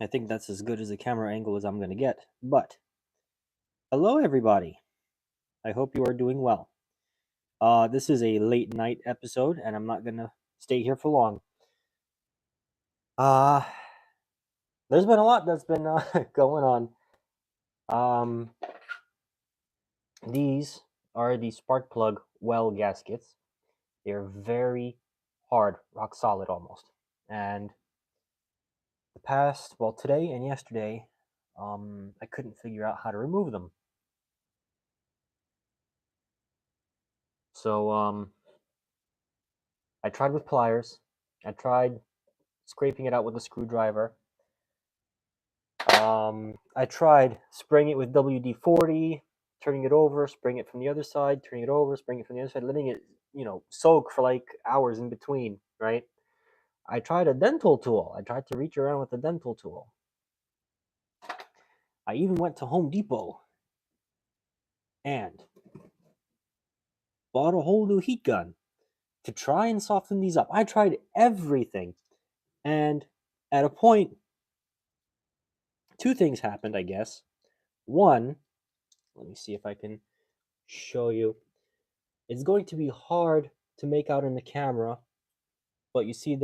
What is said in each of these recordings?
I think that's as good as a camera angle as I'm going to get. But hello, everybody. I hope you are doing well. This is a late night episode, and I'm not going to stay here for long. Uh, there's been a lot that's been going on. These are the spark plug well gaskets. They're very hard, rock solid almost. And today and yesterday, I couldn't figure out how to remove them. So I tried with pliers. I tried scraping it out with a screwdriver. I tried spraying it with WD-40, turning it over, spraying it from the other side, turning it over, spraying it from the other side, letting it, soak for like hours in between, right? I tried a dental tool. I tried to reach around with a dental tool. I even went to Home Depot and bought a whole new heat gun to try and soften these up. I tried everything. And at a point, two things happened, I guess. One, let me see if I can show you. It's going to be hard to make out in the camera, but you see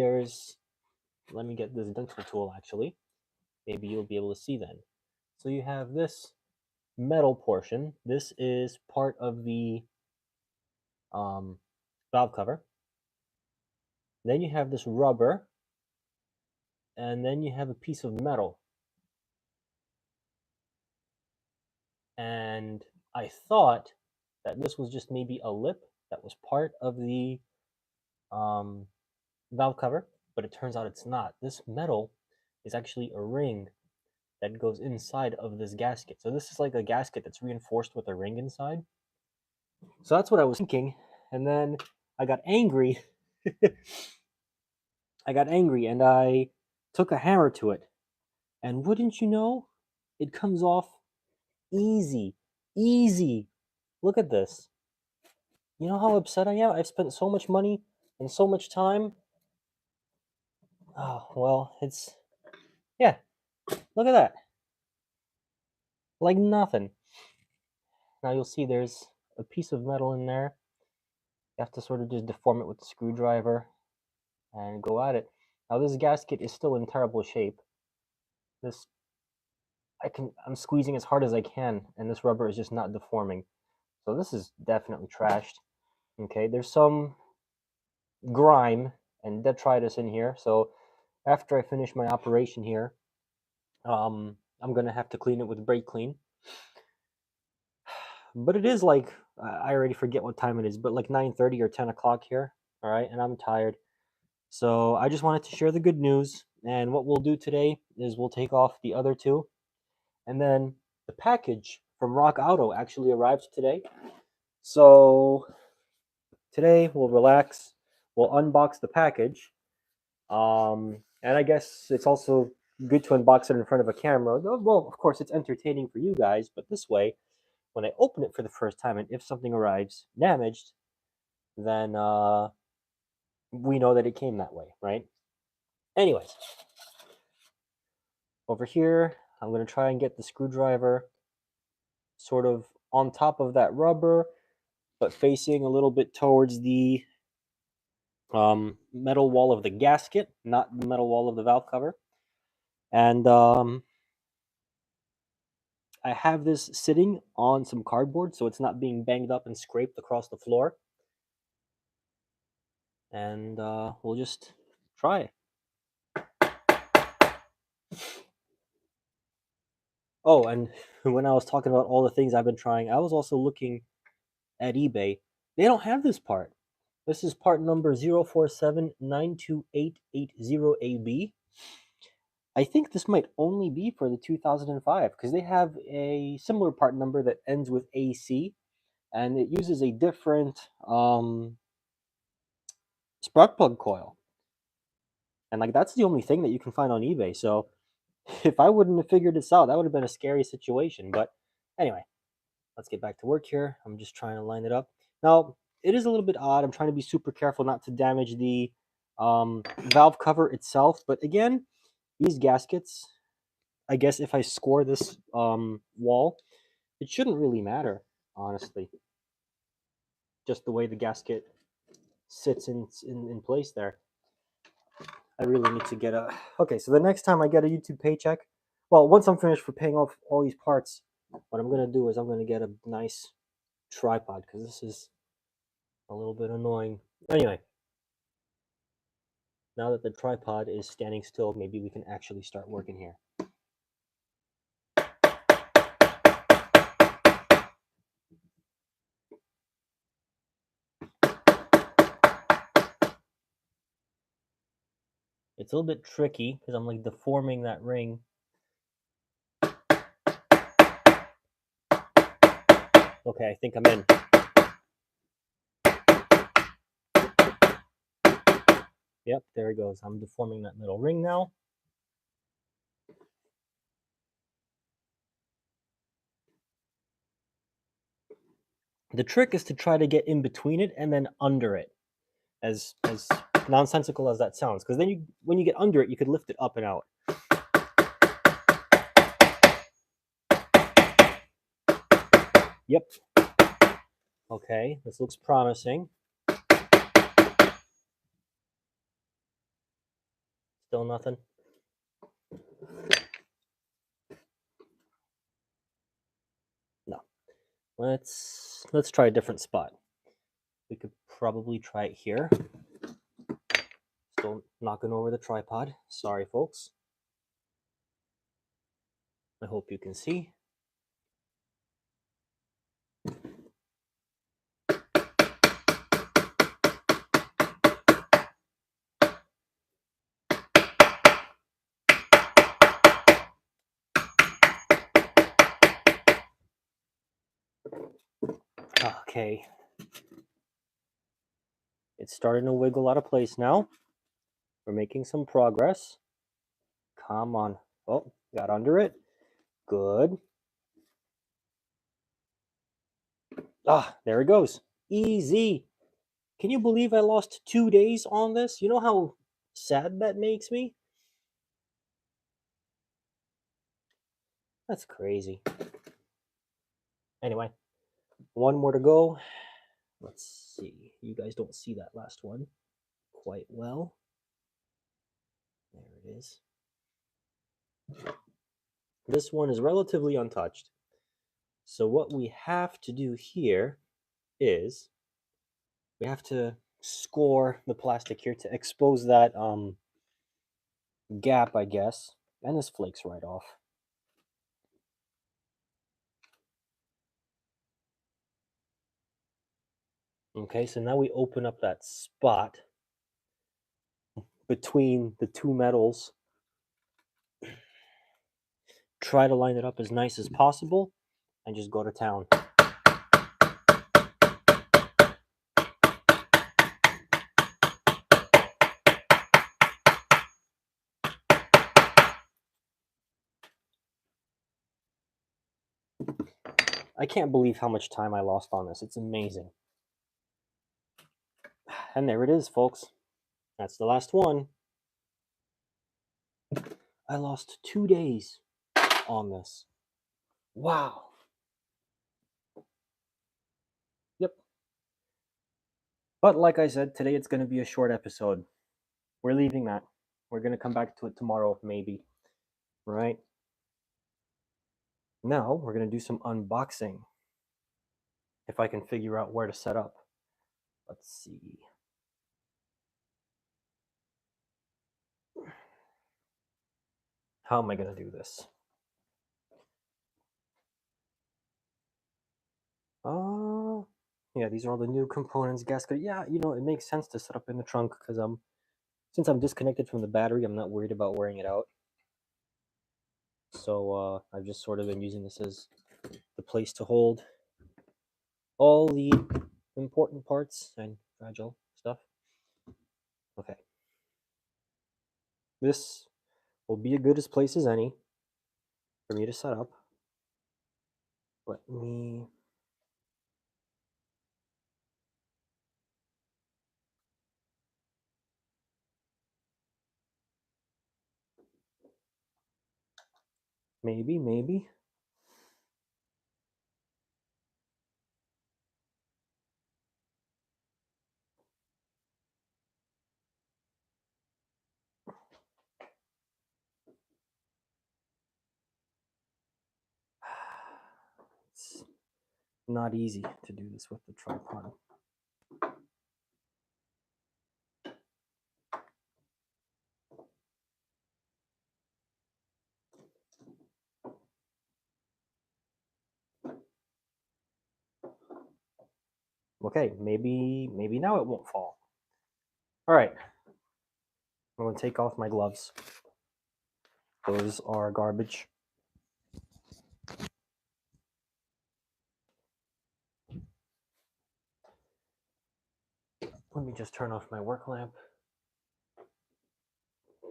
let me get this dental tool actually. Maybe you'll be able to see then. So you have this metal portion. This is part of the valve cover. Then you have this rubber, and then you have a piece of metal. And I thought that this was just maybe a lip that was part of the valve cover, but it turns out it's not. This metal is actually a ring that goes inside of this gasket. So this is like a gasket that's reinforced with a ring inside. So that's what I was thinking. And then I got angry. And I took a hammer to it. And wouldn't you know, it comes off easy. Easy. Look at this. You know how upset I am? I've spent so much money and so much time. Oh, well, yeah, look at that. Like nothing. Now you'll see there's a piece of metal in there. You have to sort of just deform it with the screwdriver and go at it. Now this gasket is still in terrible shape. I'm squeezing as hard as I can, and this rubber is just not deforming. So this is definitely trashed. Okay, there's some grime and detritus in here. So after I finish my operation here, I'm gonna have to clean it with brake clean. But it is like, I already forget what time it is, but like 9:30 or 10 o'clock here. All right, and I'm tired. So I just wanted to share the good news. And what we'll do today is we'll take off the other two. And then the package from Rock Auto actually arrived today. So today we'll relax. We'll unbox the package. And I guess it's also good to unbox it in front of a camera. Well, of course, it's entertaining for you guys, but this way, when I open it for the first time, and if something arrives damaged, then we know that it came that way, right? Anyways, over here, I'm going to try and get the screwdriver sort of on top of that rubber, but facing a little bit towards the metal wall of the gasket, not the metal wall of the valve cover. And I have this sitting on some cardboard, so it's not being banged up and scraped across the floor. And we'll just try it. Oh, and when I was talking about all the things I've been trying, I was also looking at eBay. They don't have this part. This is part number 047928880AB. I think this might only be for the 2005 because they have a similar part number that ends with AC, and it uses a different spark plug coil. And like that's the only thing that you can find on eBay. So if I wouldn't have figured this out, that would have been a scary situation. But anyway, let's get back to work here. I'm just trying to line it up. Now, it is a little bit odd. I'm trying to be super careful not to damage the valve cover itself. But again, these gaskets, I guess if I score this wall, it shouldn't really matter, honestly. Just the way the gasket sits in place there. I really need to get a... Okay, so the next time I get a YouTube paycheck, well, once I'm finished for paying off all these parts, what I'm going to do is I'm going to get a nice tripod, because this is a little bit annoying. Anyway, now that the tripod is standing still, maybe we can actually start working here. It's a little bit tricky because I'm like deforming that ring. Okay, I think I'm in. Yep, there it goes. I'm deforming that middle ring now. The trick is to try to get in between it and then under it, as nonsensical as that sounds, because then when you get under it, you could lift it up and out. Yep. Okay, this looks promising. Still nothing. No. Let's try a different spot. We could probably try it here. Still knocking over the tripod. Sorry, folks. I hope you can see. Okay. It's starting to wiggle out of place now. We're making some progress. Come on. Oh, got under it. Good. Ah, there it goes. Easy. Can you believe I lost 2 days on this? You know how sad that makes me? That's crazy. Anyway, one more to go. Let's see. You guys don't see that last one quite well. There it is. This one is relatively untouched. So what we have to do here is we have to score the plastic here to expose that gap, I guess. And this flakes right off. Okay, so now we open up that spot between the two metals. Try to line it up as nice as possible and just go to town. I can't believe how much time I lost on this. It's amazing. And there it is, folks. That's the last one. I lost 2 days on this. Wow. Yep. But like I said, today it's going to be a short episode. We're leaving that. We're going to come back to it tomorrow, maybe. Right? Now, we're going to do some unboxing. If I can figure out where to set up. Let's see. How am I going to do this? Yeah, these are all the new components, gasket. Yeah, you know, it makes sense to set up in the trunk because since I'm disconnected from the battery, I'm not worried about wearing it out. So I've just sort of been using this as the place to hold all the important parts and fragile stuff. Okay. This will be as good as place as any for me to set up. Let me... Maybe. It's not easy to do this with the tripod. Okay, maybe now it won't fall. All right, I'm gonna take off my gloves. Those are garbage. Let me just turn off my work lamp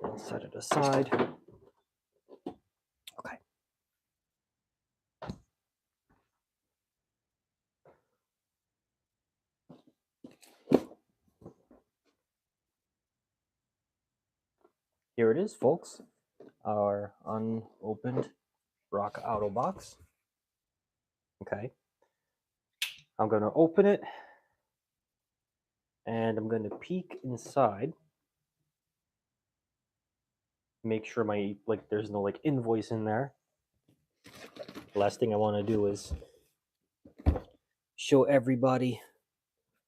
and set it aside. Okay. Here it is, folks. Our unopened Ah-HAH box. Okay. I'm gonna open it and I'm gonna peek inside. Make sure my there's no invoice in there. The last thing I want to do is show everybody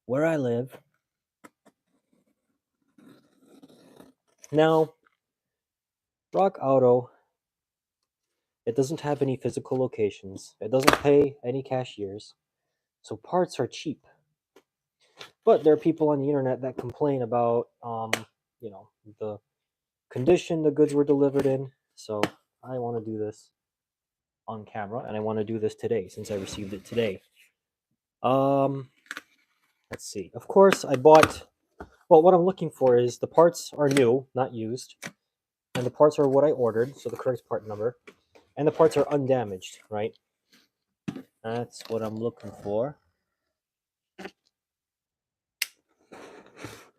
where I live. Now, Rock Auto, it doesn't have any physical locations. It doesn't pay any cashiers. So parts are cheap. But there are people on the internet that complain about the condition the goods were delivered in. So I want to do this on camera, and I want to do this today since I received it today. Let's see. Of course, I bought. Well, what I'm looking for is the parts are new, not used, and the parts are what I ordered, so the correct part number, and the parts are undamaged, right? That's what I'm looking for.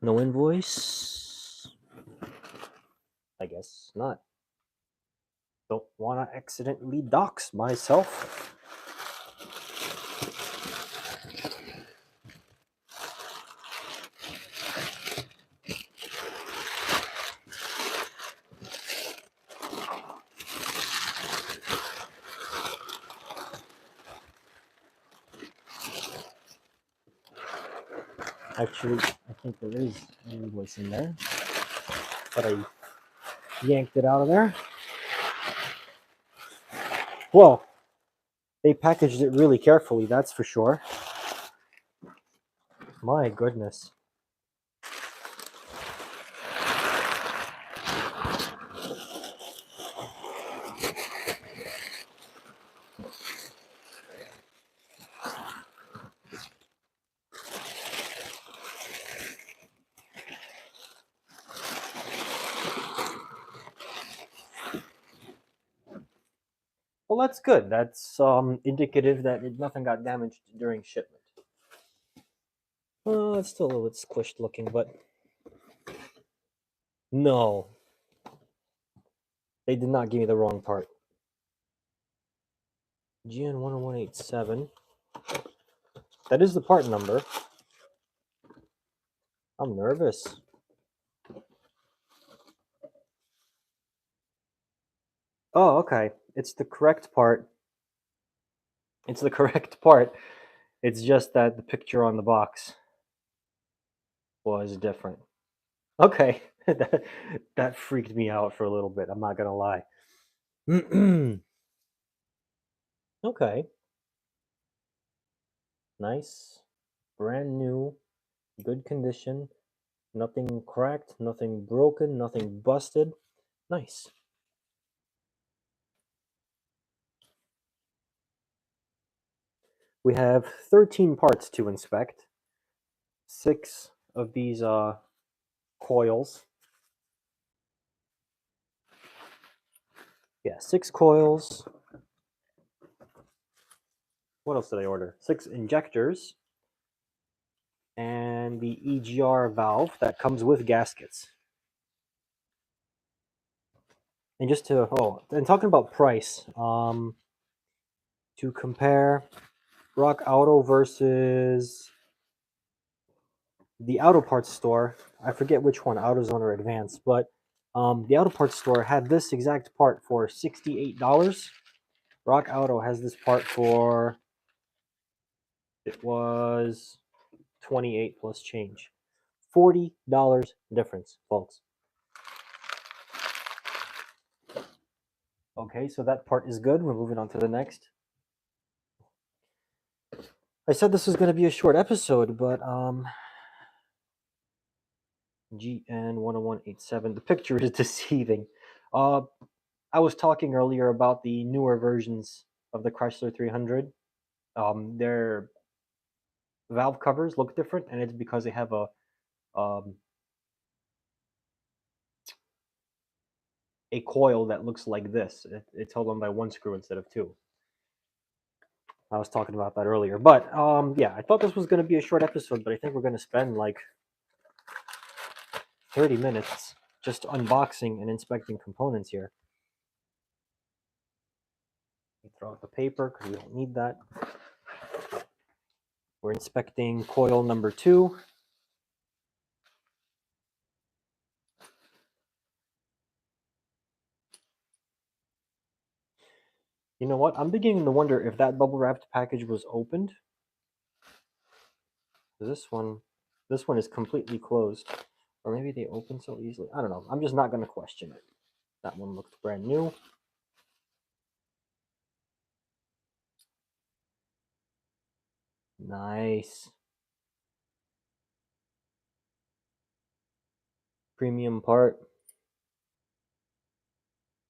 No invoice. I guess not. Don't want to accidentally dox myself. Actually, I think there is an invoice in there, but I yanked it out of there. Well, they packaged it really carefully, that's for sure. My goodness. Well, that's good. That's indicative that nothing got damaged during shipment. It's still a little bit squished looking, but no. They did not give me the wrong part. GN10187. That is the part number. I'm nervous. Oh, okay. It's the correct part. It's the correct part. It's just that the picture on the box was different. Okay. that freaked me out for a little bit. I'm not going to lie. Okay. Nice. Brand new. Good condition. Nothing cracked, nothing broken, nothing busted. Nice. We have 13 parts to inspect. 6 of these coils. Yeah, 6 coils. What else did I order? 6 injectors. And the EGR valve that comes with gaskets. And just to and talking about price, to compare Rock Auto versus the auto parts store, I forget which one, AutoZone or Advance, but the auto parts store had this exact part for $68. Rock Auto has this part for, it was 28 plus change. $40 difference, folks. Okay, so that part is good. We're moving on to the next. I said this was going to be a short episode, but GN10187, the picture is deceiving. I was talking earlier about the newer versions of the Chrysler 300. Their valve covers look different, and it's because they have um, a coil that looks like this. It's held on by one screw instead of two. I was talking about that earlier. But yeah, I thought this was going to be a short episode, but I think we're going to spend like 30 minutes just unboxing and inspecting components here. Throw out the paper because we don't need that. We're inspecting coil number 2. You know what? I'm beginning to wonder if that bubble wrapped package was opened. This one is completely closed. Or maybe they open so easily. I don't know. I'm just not going to question it. That one looks brand new. Nice. Premium part.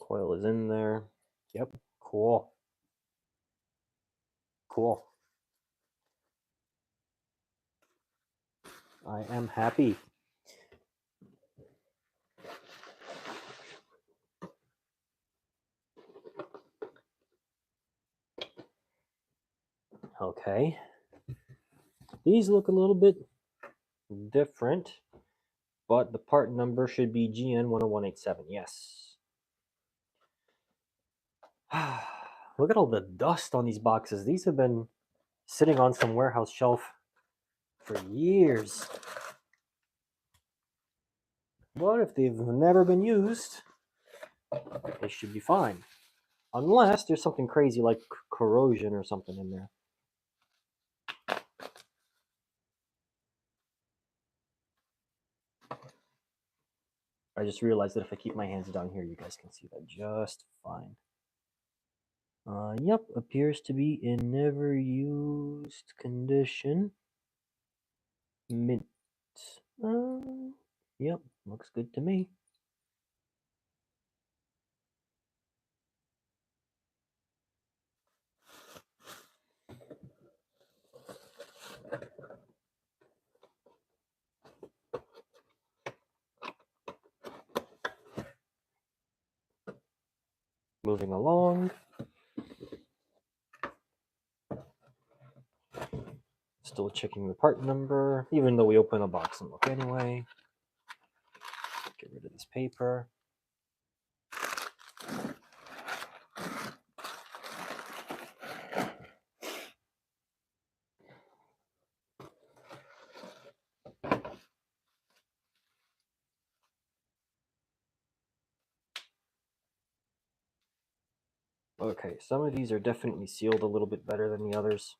Coil is in there. Yep. Cool. Cool. I am happy. Okay. These look a little bit different, but the part number should be GN10187. Yes. Look at all the dust on these boxes. These have been sitting on some warehouse shelf for years. But if they've never been used, they should be fine. Unless there's something crazy like corrosion or something in there. I just realized that if I keep my hands down here, you guys can see that just fine. Yep, appears to be in never used condition. Mint. Yep, looks good to me. Moving along. Still checking the part number, even though we open a box and look anyway. Get rid of this paper. Okay, some of these are definitely sealed a little bit better than the others.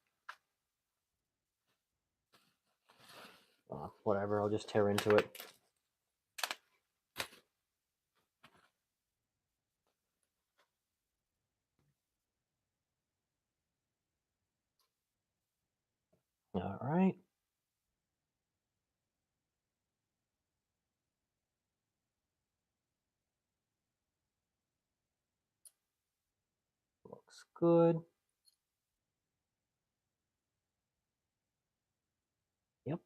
Whatever, I'll just tear into it. All right. Looks good. Yep.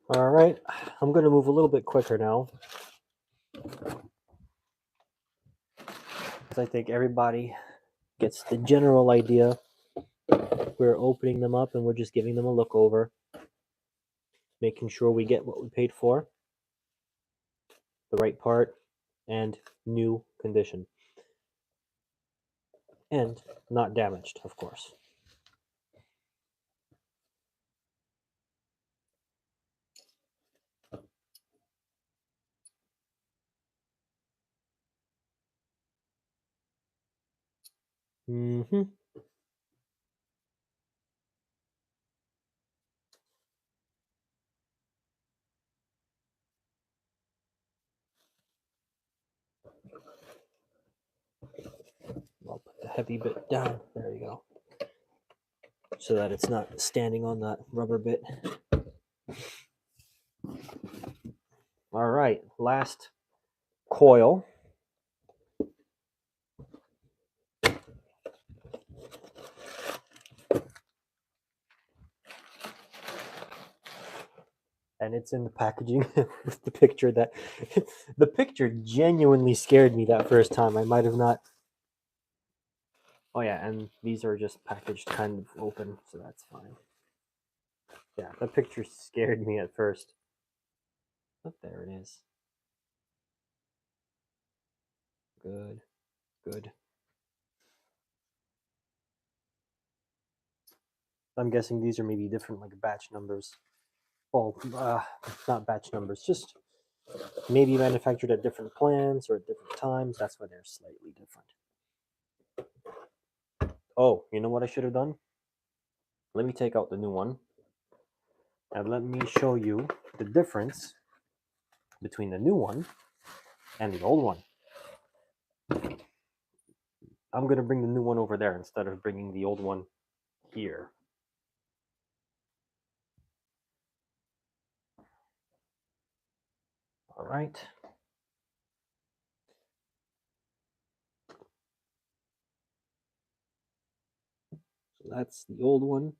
All right, I'm going to move a little bit quicker now, because I think everybody gets the general idea. We're opening them up and we're just giving them a look over, making sure we get what we paid for, the right part, and new condition. And not damaged, of course. Mm-hmm. I'll put the heavy bit down. There you go. So that it's not standing on that rubber bit. All right, last coil. And it's in the packaging with the picture that the picture genuinely scared me that first time. I might have not. Oh yeah, and these are just packaged kind of open, so that's fine. Yeah, the picture scared me at first. But there it is. Good, good. I'm guessing these are maybe different, like batch numbers. Well, not batch numbers, just maybe manufactured at different plants or at different times. That's why they're slightly different. Oh, you know what I should have done? Let me take out the new one and let me show you the difference between the new one and the old one. I'm going to bring the new one over there instead of bringing the old one here. All right. So that's the old one.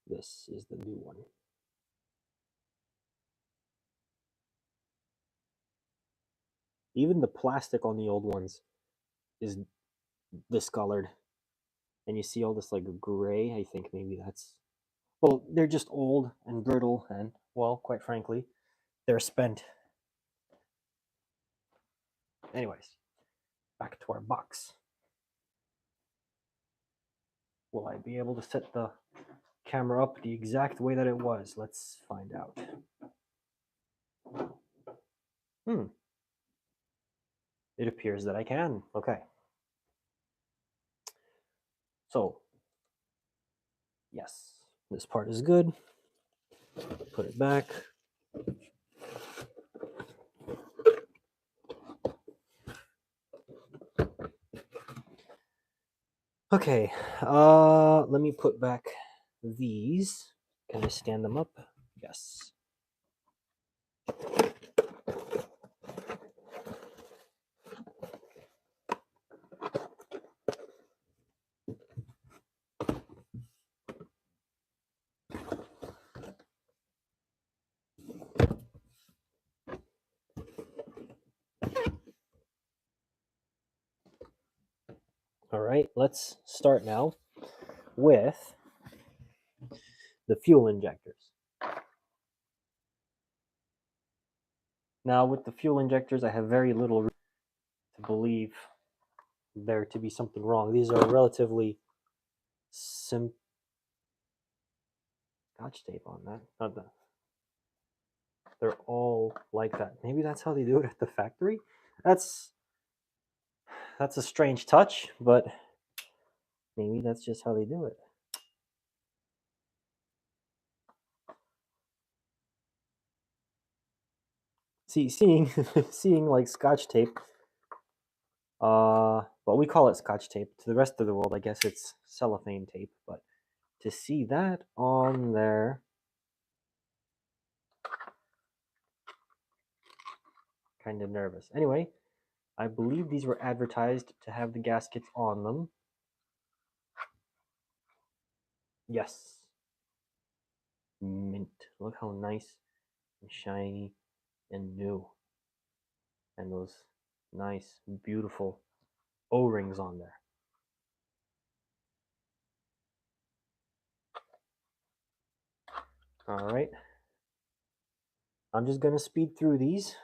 This is the new one. Even the plastic on the old ones is discolored. And you see all this like gray. I think maybe that's, well, they're just old and brittle and, well, quite frankly, they're spent. Anyways, back to our box. Will I be able to set the camera up the exact way that it was? Let's find out. It appears that I can. Okay. So, yes, this part is good. Put it back. Okay, let me put back these. Can I stand them up? Yes. All right, let's start now with the fuel injectors. Now, with the fuel injectors, I have very little reason to believe there to be something wrong. These are relatively simple. Scotch tape on that. Not that. They're all like that. Maybe that's how they do it at the factory. That's a strange touch, but maybe that's just how they do it. Seeing seeing like Scotch tape. Well, we call it Scotch tape. To the rest of the world, I guess it's cellophane tape. But to see that on there, kind of nervous. Anyway, I believe these were advertised to have the gaskets on them. Yes. mint. Look how nice and shiny and new. And those nice, beautiful O-rings on there. All right. I'm just going to speed through these.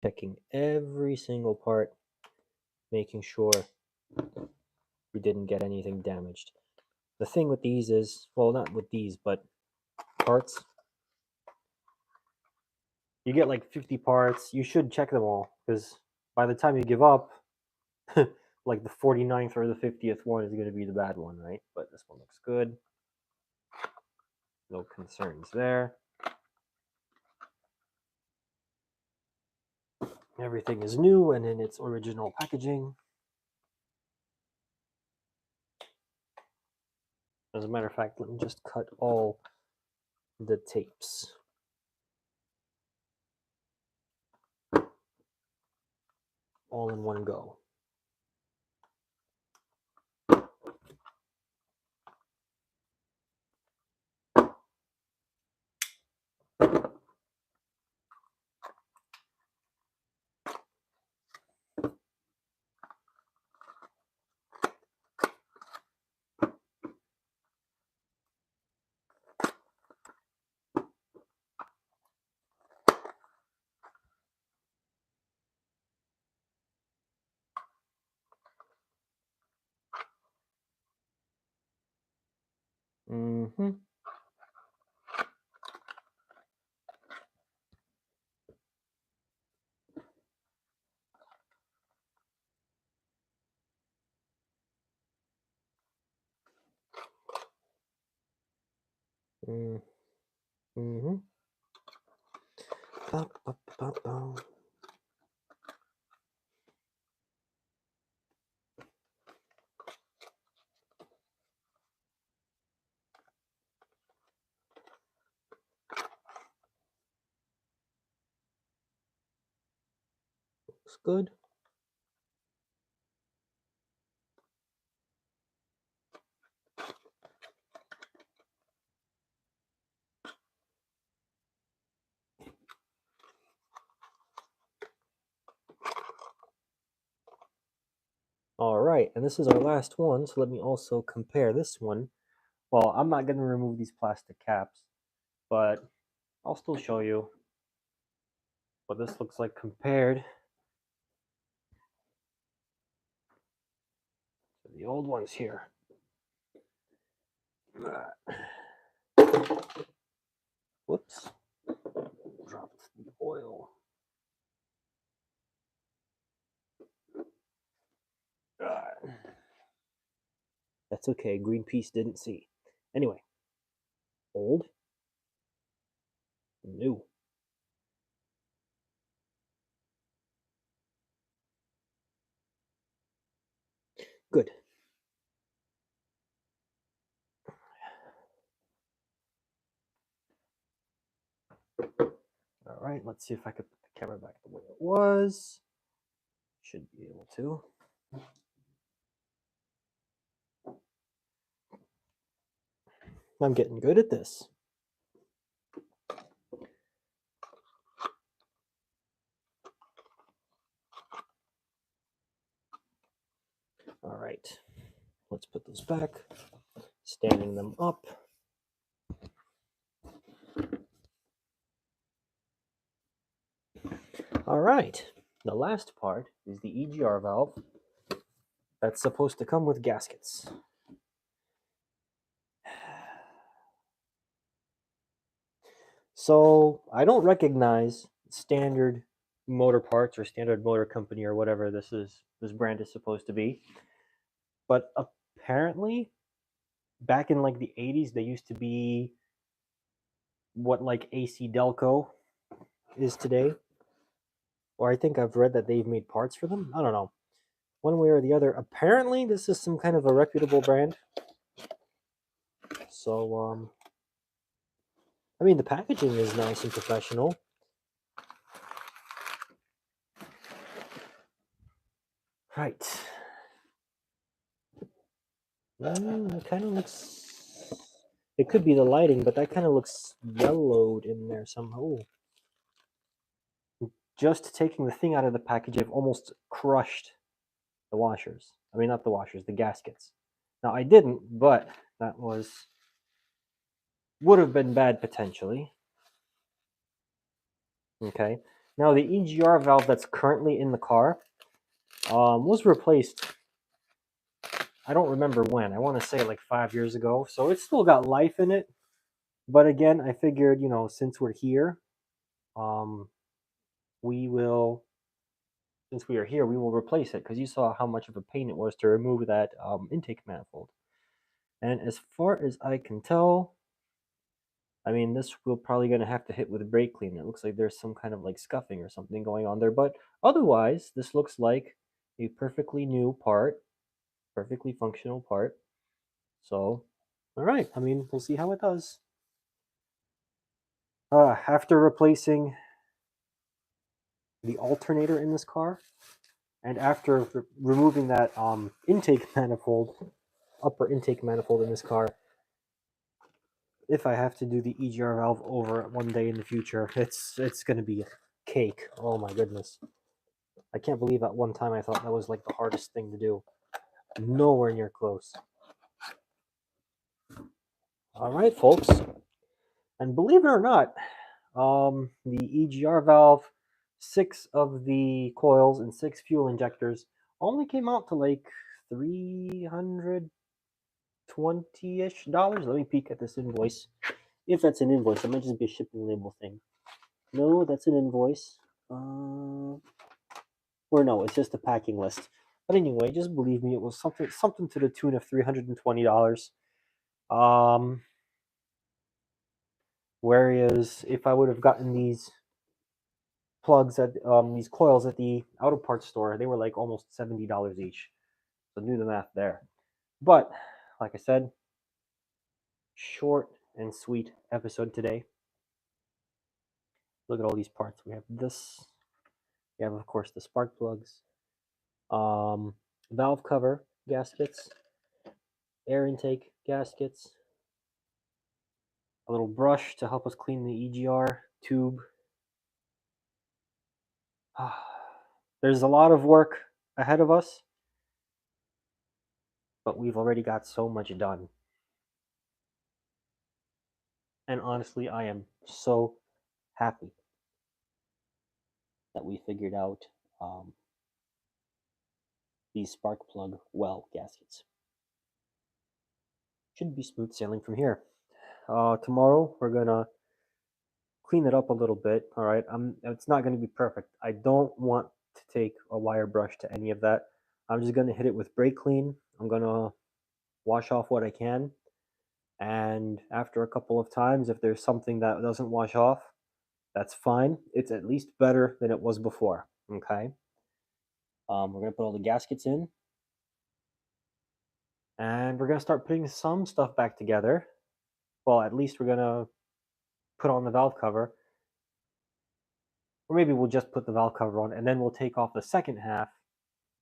Checking every single part, making sure we didn't get anything damaged. The thing with these is, well, not with these, but parts, you get like 50 parts. You should check them all, because by the time you give up, like the 49th or the 50th one is going to be the bad one, right? But this one looks good. No concerns there. Everything is new and in its original packaging. As a matter of fact, let me just cut all the tapes. All in one go. Mm-hmm. Mm-hmm. Ba, ba, ba, ba. Looks good. All right, and this is our last one, so let me also compare this one. Well, I'm not going to remove these plastic caps, but I'll still show you what this looks like compared to the old ones here. Whoops. Dropped the oil. That's okay, Greenpeace didn't see. Anyway, old, new. Good. All right, let's see if I could put the camera back the way it was. Should be able to. I'm getting good at this. All right, let's put those back, standing them up. All right, the last part is the EGR valve that's supposed to come with gaskets. So I don't recognize standard motor parts or standard motor company or whatever this brand is supposed to be. But apparently back in like the 80s they used to be what like AC Delco is today. Or I think I've read that they've made parts for them. I don't know. One way or the other. Apparently this is some kind of a reputable brand. So I mean the packaging is nice and professional. Right. It kind of looks. It could be the lighting, but that kind of looks yellowed in there somehow. Ooh. Just taking the thing out of the package, I've almost crushed the washers. I mean, not the washers, the gaskets. Now, I didn't, but that would have been bad potentially. Okay. Now, the EGR valve that's currently in the car was replaced. I don't remember when. I want to say like 5 years ago. So it's still got life in it. But again, I figured, since we're here, um, we will, since we are here, we will replace it because you saw how much of a pain it was to remove that intake manifold. And as far as I can tell, I mean, this we're probably going to have to hit with brake clean. It looks like there's some kind of like scuffing or something going on there. But otherwise, this looks like a perfectly new part, perfectly functional part. So, all right. I mean, we'll see how it does. After replacing the alternator in this car, and after removing that intake manifold, upper intake manifold in this car, if I have to do the EGR valve over one day in the future, it's going to be a cake. Oh my goodness. I can't believe at one time I thought that was like the hardest thing to do. Nowhere near close. All right, folks. And believe it or not, the EGR valve, 6 of the coils and 6 fuel injectors only came out to like $320-ish. Let me peek at this invoice. If that's an invoice, it might just be a shipping label thing. No, that's an invoice. Or no, it's just a packing list. But anyway, just believe me, it was something to the tune of $320. Um, whereas if I would have gotten these plugs at these coils at the auto parts store, they were like almost $70 each. So do the math there. But like I said, short and sweet episode today. Look at all these parts. We have this. We have, of course, the spark plugs, valve cover gaskets, air intake gaskets, a little brush to help us clean the EGR tube. There's a lot of work ahead of us, but we've already got so much done. And honestly, I am so happy that we figured out these spark plug well gaskets. Should be smooth sailing from here. Tomorrow we're gonna clean it up a little bit. All right, it's not gonna be perfect. I don't want to take a wire brush to any of that. I'm just gonna hit it with brake clean. I'm gonna wash off what I can, and after a couple of times, if there's something that doesn't wash off, that's fine. It's at least better than it was before. Okay. We're gonna put all the gaskets in, and we're gonna start putting some stuff back together. Well, at least we're gonna put on the valve cover, or maybe we'll just put the valve cover on, and then we'll take off the second half.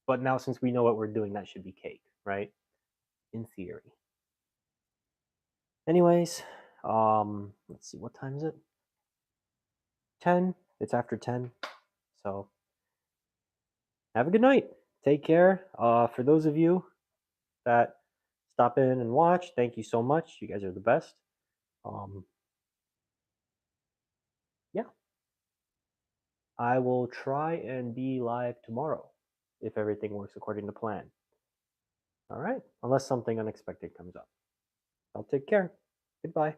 But now, since we know what we're doing, that should be cake, right? In theory. Anyways, let's see, what time is it? 10. It's after 10. So have a good night. Take care. For those of you that stop in and watch, thank you so much. You guys are the best. Yeah, I will try and be live tomorrow if everything works according to plan. All right, unless something unexpected comes up. I'll take care. Goodbye.